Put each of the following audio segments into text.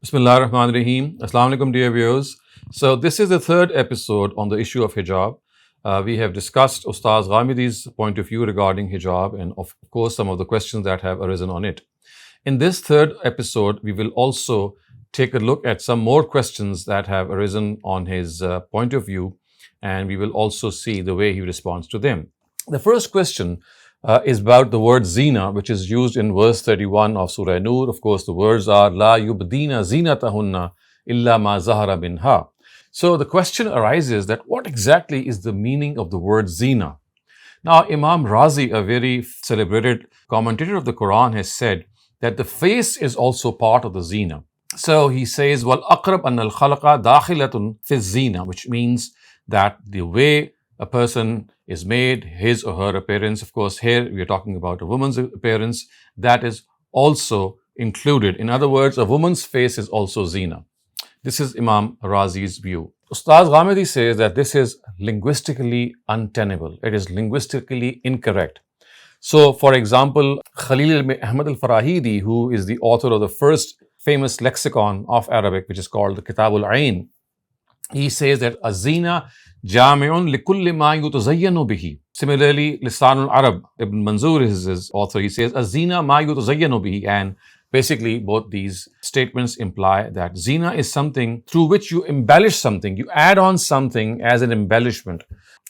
Bismillah ar-Rahman ar-Rahim. Assalamu alaikum, dear viewers. So this is the third episode on the issue of hijab. We have discussed Ustaz Ghamidi's point of view regarding hijab and of course some of the questions that have arisen on it. In this third episode, we will also take a look at some more questions that have arisen on his point of view, and we will also see the way he responds to them. The first question is about the word zina, which is used in verse 31 of Surah Nur. Of course, the words are La yubdina zinatahunna illa ma zahara minha. So the question arises that what exactly is the meaning of the word zina? Now, Imam Razi, a very celebrated commentator of the Quran, has said that the face is also part of the zina. So he says, Wal aqrab an al khalaqa dakhilatun fi zina, which means that the way a person is made, his or her appearance, of course, here we are talking about a woman's appearance, that is also included. In other words, a woman's face is also zina. This is Imam Razi's view. Ustaz Ghamidi says that this is linguistically untenable. It is linguistically incorrect. So, for example, Khalil Ahmad al-Farahidi, who is the author of the first famous lexicon of Arabic, which is called the Kitab al-Ain, he says that azina jami'un likulli ma yutazayyanu bihi. Similarly, Lisan al-Arab, Ibn Manzoor is his author, he says azina ma yutazayyanu bihi, and basically both these statements imply that zina is something through which you embellish something, you add on something as an embellishment.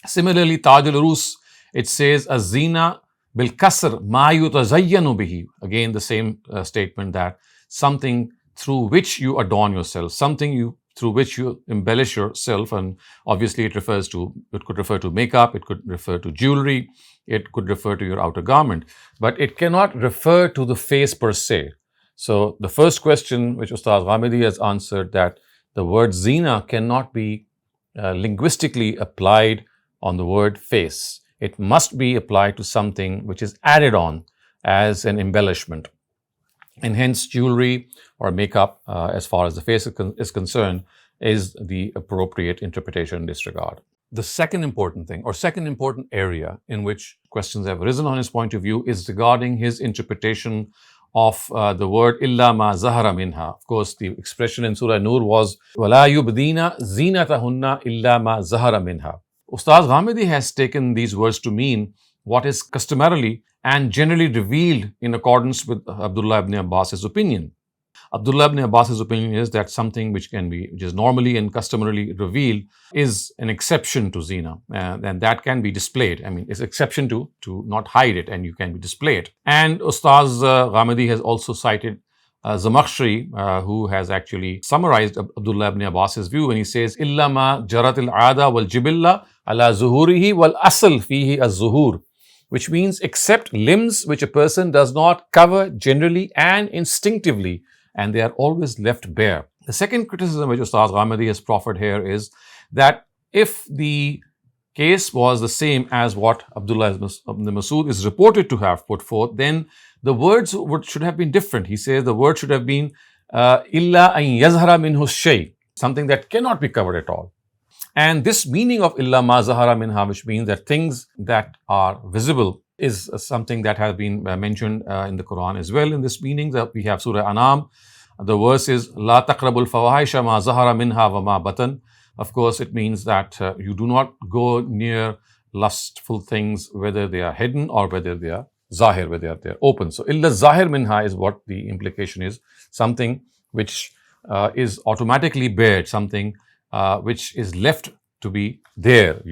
Similarly, Taj al-Urus, it says azina bil kasr ma yutazayyanu bihi. Again, the same statement that something through which you adorn yourself, something through which you embellish yourself, and obviously it could refer to makeup, it could refer to jewelry, it could refer to your outer garment, but it cannot refer to the face per se. So the first question which Ustaz Ghamidi has answered, that the word zina cannot be linguistically applied on the word face. It must be applied to something which is added on as an embellishment. And hence jewelry or makeup, as far as the face is concerned, is the appropriate interpretation in this regard. The second important thing, or second important area in which questions have arisen on his point of view, is regarding his interpretation of the word illa ma zahara minha. Of course, the expression in Surah Nur was wala yubdina zinatahunna illa ma zahara minha. Ustaz Ghamidi has taken these words to mean what is customarily and generally revealed in accordance with Abdullah ibn Abbas's opinion. Abdullah ibn Abbas's opinion is that something which is normally and customarily revealed is an exception to zina, and that can be displayed. I mean, it's exception to not hide it, and you can be displayed. And Ustaz Ghamidi has also cited Zamakhshari, who has actually summarized Abdullah ibn Abbas's view when he says, "Illa ma jaratil aada wal jibilla ala zuhurihi wal asl fihi az-zuhur," which means except limbs which a person does not cover generally and instinctively, and they are always left bare. The second criticism which Ustaz Ghamidi has proffered here is that if the case was the same as what Abdullah ibn Masud is reported to have put forth, then the words should have been different. He says the word should have been illa an yazhara minhu shay, something that cannot be covered at all. And this meaning of illa ma zahara minha, which means that things that are visible, is something that has been mentioned in the Quran as well. In this meaning, that we have Surah Anam, the verse is la taqrabul fawahisha ma zahara minha wa ma batan. Of course, it means that you do not go near lustful things, whether they are hidden or whether they are zahir, whether they are open. So illa zahir minha is what the implication is, something which is automatically bared, something which is left to be there.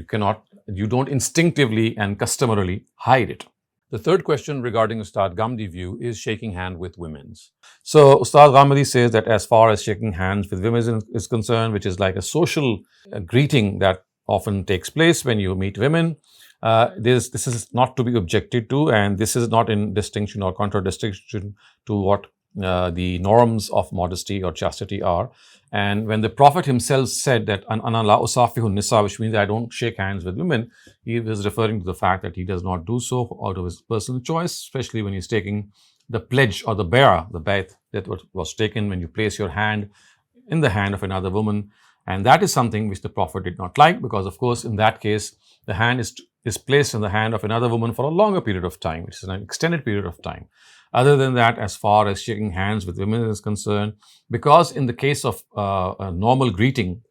You don't instinctively and customarily hide it. The third question regarding Ustaz Ghamidi view is shaking hand with women. So Ustaz Ghamidi says that as far as shaking hands with women is concerned, which is like a social greeting that often takes place when you meet women, this is not to be objected to, and this is not in distinction or contradistinction to what the norms of modesty or chastity are. And when the Prophet himself said that ana la usafihun nisa, which means I don't shake hands with women, he was referring to the fact that he does not do so out of his personal choice, especially when he's taking the pledge or the bay'ah, the bayt that was taken when you place your hand in the hand of another woman. And that is something which the Prophet did not like, because of course in that case the hand is placed in the hand of another woman for a longer period of time, which is an extended period of time. Other than that, as far as shaking hands with women is concerned, because in the case of a normal greeting,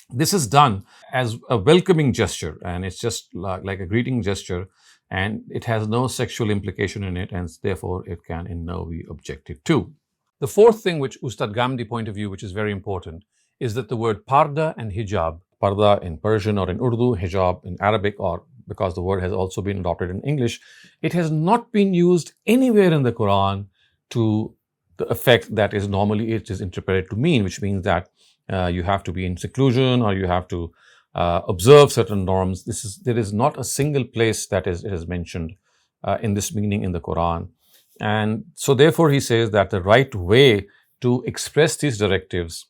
this is done as a welcoming gesture, and it's just like a greeting gesture, and it has no sexual implication in it, and therefore it can in no way be objected to. The fourth thing which Ustad Ghamidi point of view, which is very important, is that the word parda and hijab, parda in Persian or in Urdu, hijab in Arabic, or because the word has also been adopted in English, it has not been used anywhere in the Quran to the effect that is normally it is interpreted to mean, which means that you have to be in seclusion or you have to observe certain norms. There is not a single place that it is mentioned in this meaning in the Quran. And so therefore he says that the right way to express these directives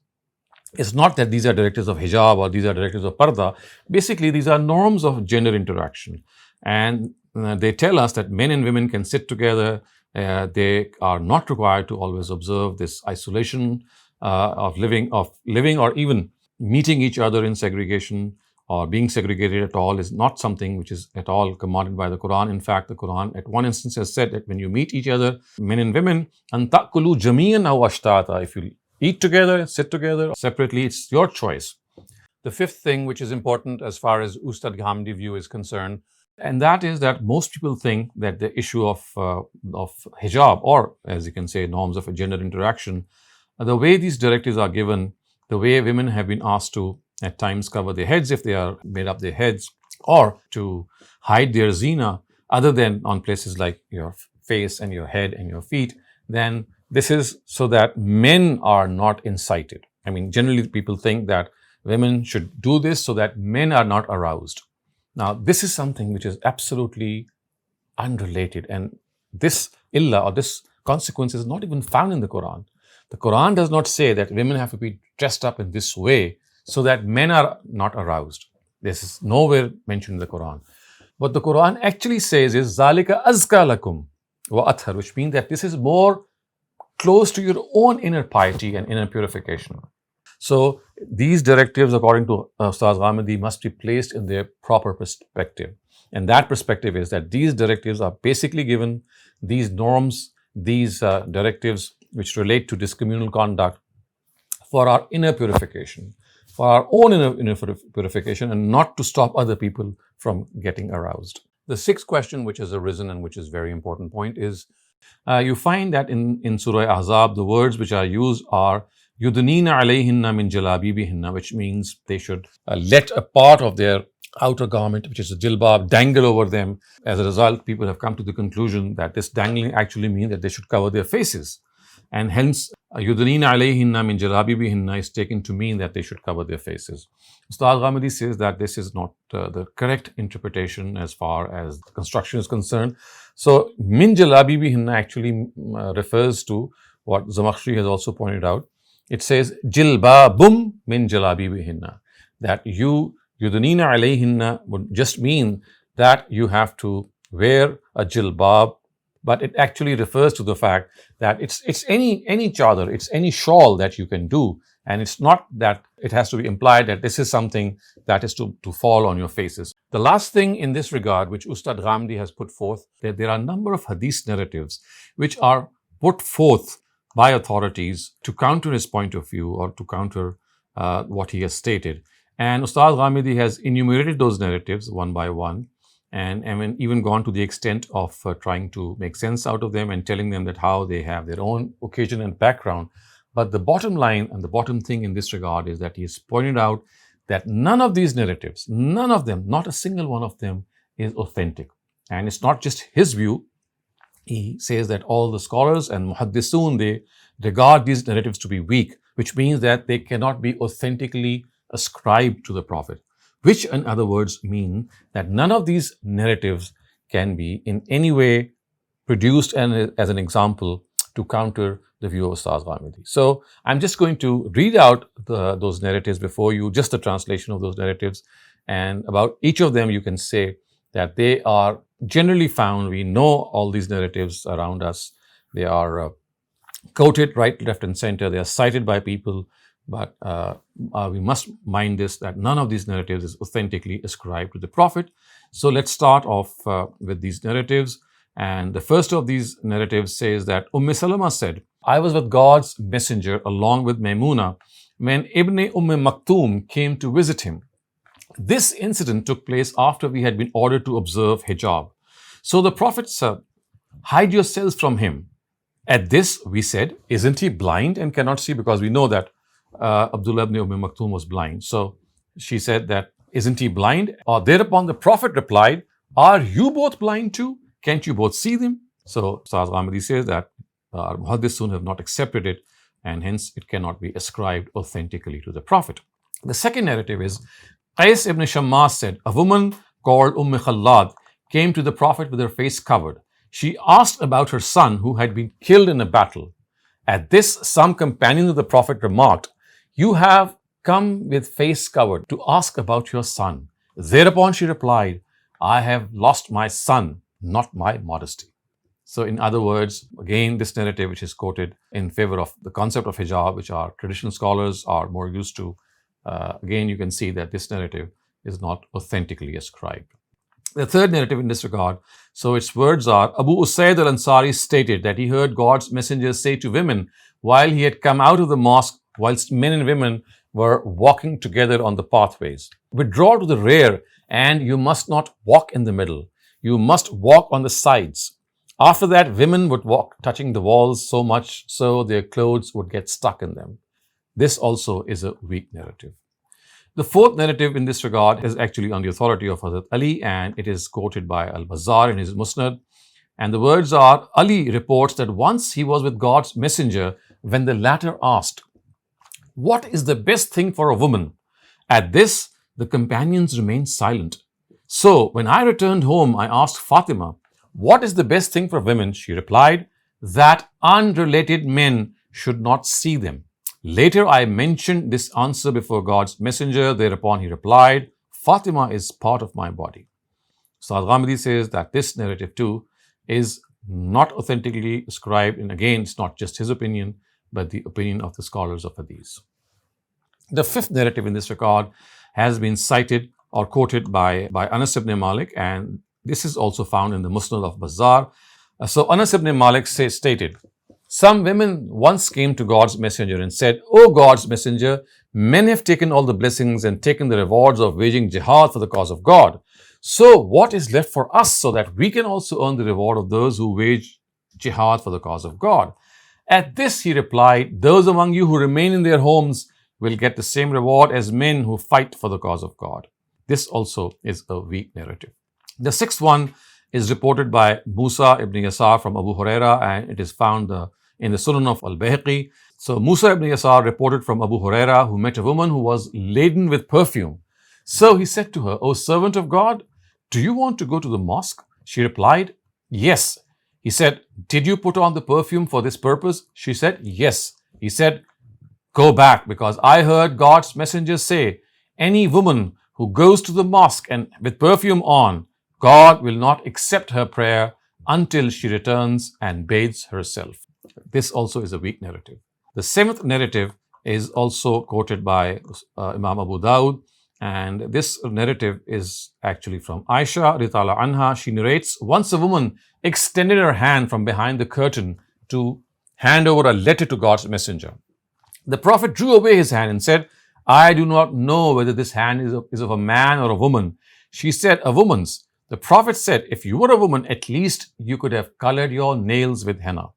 is not that these are directives of hijab or these are directives of parda. Basically, these are norms of gender interaction. And they tell us that men and women can sit together. They are not required to always observe this isolation of living or even meeting each other in segregation or being segregated at all is not something which is at all commanded by the Quran. In fact, the Quran at one instance has said that when you meet each other, men and women, an ta'kulu jami'an aw ashtata, if you eat together, sit together, separately, it's your choice. The fifth thing which is important as far as Ustad Ghamidi view is concerned, and that is that most people think that the issue of hijab, or as you can say, norms of gender interaction, the way these directives are given, the way women have been asked to at times cover their heads if they are made up their heads, or to hide their zina other than on places like your face and your head and your feet, then this is so that men are not incited. I mean, generally people think that women should do this so that men are not aroused. Now, this is something which is absolutely unrelated, and this illah or this consequence is not even found in the Quran. The Quran does not say that women have to be dressed up in this way so that men are not aroused. This is nowhere mentioned in the Quran. What the Quran actually says is zalika azka lakum wa athhar, which means that this is more close to your own inner piety and inner purification. So these directives, according to Ustaz Ghamidi, must be placed in their proper perspective. And that perspective is that these directives are basically given, these norms, these directives which relate to discommunal conduct for our inner purification, for our own inner purification, and not to stop other people from getting aroused. The sixth question which has arisen and which is a very important point is, you find that in Surah Ahzab, the words which are used are yudnina alayhinna min jalabibihinna, which means they should let a part of their outer garment, which is a jilbab, dangle over them. As a result, people have come to the conclusion that this dangling actually means that they should cover their faces. And hence, yudnina alayhinna min jalabibihinna is taken to mean that they should cover their faces. Ustad Ghamidi says that this is not the correct interpretation as far as the construction is concerned. So, min jalabibihinna actually refers to what Zamakhshari has also pointed out. It says jilbabum min jalabibihinna, that yudnina alayhinna would just mean that you have to wear a jilbab, but it actually refers to the fact that it's any chadar, it's any shawl that you can do, and it's not that it has to be implied that this is something that is to fall on your faces. The last thing in this regard, which Ustad Ghamidi has put forth, that there are a number of hadith narratives which are put forth by authorities to counter his point of view or to counter what he has stated. And Ustad Ghamidi has enumerated those narratives one by one, and even gone to the extent of trying to make sense out of them and telling them that how they have their own occasion and background. But the bottom line and the bottom thing in this regard is that he has pointed out that none of these narratives, none of them, not a single one of them is authentic. And it's not just his view. He says that all the scholars and muhaddisun, they regard these narratives to be weak, which means that they cannot be authentically ascribed to the Prophet, which in other words mean that none of these narratives can be in any way produced as an example to counter the view of Ustaz Ghamidi. So I'm just going to read out those narratives before you, just the translation of those narratives, and about each of them you can say that they are generally found. We know all these narratives around us. They are quoted right, left and center. They are cited by people, but we must mind this, that none of these narratives is authentically ascribed to the Prophet. So let's start off with these narratives. And the first of these narratives says that Salama said, I was with God's messenger along with Maimuna when Ibn Maktoum came to visit him. This incident took place after we had been ordered to observe hijab. So the Prophet said, hide yourselves from him. At this, we said, isn't he blind and cannot see? Because we know that Abdullah ibn Maktoum was blind. So she said that, isn't he blind? Thereupon the Prophet replied, are you both blind too? Can't you both see them? So Ustaz Ghamidi says that Muhaddisun have not accepted it, and hence it cannot be ascribed authentically to the Prophet. The second narrative is Qais ibn Shammas said, a woman called Khallad came to the Prophet with her face covered. She asked about her son who had been killed in a battle. At this, some companions of the Prophet remarked, you have come with face covered to ask about your son. Thereupon she replied, I have lost my son, not my modesty. So in other words, again, this narrative which is quoted in favor of the concept of hijab, which our traditional scholars are more used to, again, you can see that this narrative is not authentically ascribed. The third narrative in this regard, so its words are, Abu Usaid al-Ansari stated that he heard God's messenger say to women while he had come out of the mosque, whilst men and women were walking together on the pathways, withdraw to the rear and you must not walk in the middle. You must walk on the sides. After that, women would walk touching the walls so much so their clothes would get stuck in them. This also is a weak narrative. The fourth narrative in this regard is actually on the authority of Hazrat Ali, and it is quoted by Al-Bazzar in his Musnad. And the words are, Ali reports that once he was with God's messenger when the latter asked, what is the best thing for a woman? At this, the companions remained silent. So when I returned home, I asked Fatima, what is the best thing for women? She replied, that unrelated men should not see them. Later, I mentioned this answer before God's messenger. Thereupon he replied, Fatima is part of my body. Ustaz Ghamidi says that this narrative too is not authentically ascribed, and again, it's not just his opinion, but the opinion of the scholars of Hadith. The fifth narrative in this regard has been cited or quoted by Anas ibn Malik, and this is also found in the Musnad of Bazzar. So Anas ibn Malik stated, some women once came to God's messenger and said, O God's messenger, men have taken all the blessings and taken the rewards of waging jihad for the cause of God. So what is left for us so that we can also earn the reward of those who wage jihad for the cause of God? At this he replied, those among you who remain in their homes will get the same reward as men who fight for the cause of God. This also is a weak narrative. The sixth one is reported by Musa ibn Yasar from Abu Huraira, and it is found in the Sunan of Al-Bayhaqi. So Musa ibn Yasar reported from Abu Huraira, who met a woman who was laden with perfume. So he said to her, O servant of God, do you want to go to the mosque? She replied, yes. He said, did you put on the perfume for this purpose? She said, yes. He said, go back, because I heard God's messenger say, any woman who goes to the mosque and with perfume on, God will not accept her prayer until she returns and bathes herself. This also is a weak narrative. The seventh narrative is also quoted by Imam Abu Dawud, and this narrative is actually from Aisha Ritala Anha. She narrates, once a woman extended her hand from behind the curtain to hand over a letter to God's messenger. The Prophet drew away his hand and said, I do not know whether this hand is of a man or a woman. She said, a woman's. The Prophet said, if you were a woman, at least you could have colored your nails with henna.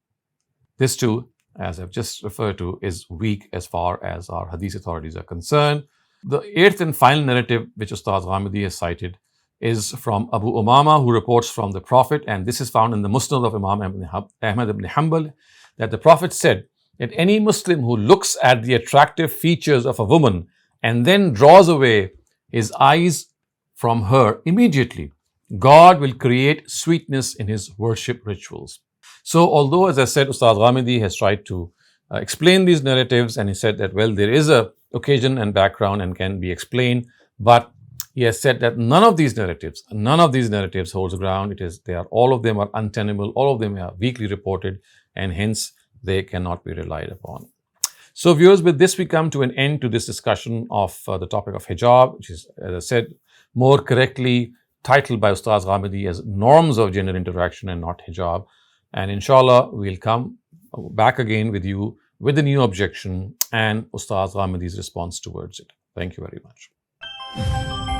This too, as I've just referred to, is weak as far as our Hadith authorities are concerned. The eighth and final narrative, which Ustaz Ghamidi has cited, is from Abu Umama, who reports from the Prophet, and this is found in the Musnad of Imam Ahmad ibn Hanbal, that the Prophet said that any Muslim who looks at the attractive features of a woman and then draws away his eyes from her immediately, God will create sweetness in his worship rituals. So although, as I said, Ustaz Ghamidi has tried to explain these narratives, and he said that, well, there is a occasion and background and can be explained, but he has said that none of these narratives holds ground. All of them are untenable, all of them are weakly reported, and hence they cannot be relied upon. So viewers, with this we come to an end to this discussion of the topic of hijab, which is, as I said, more correctly titled by Ustaz Ghamidi as Norms of Gender Interaction and Not Hijab. And inshallah, we'll come back again with you with the new objection and Ustaz Ghamidi's response towards it. Thank you very much.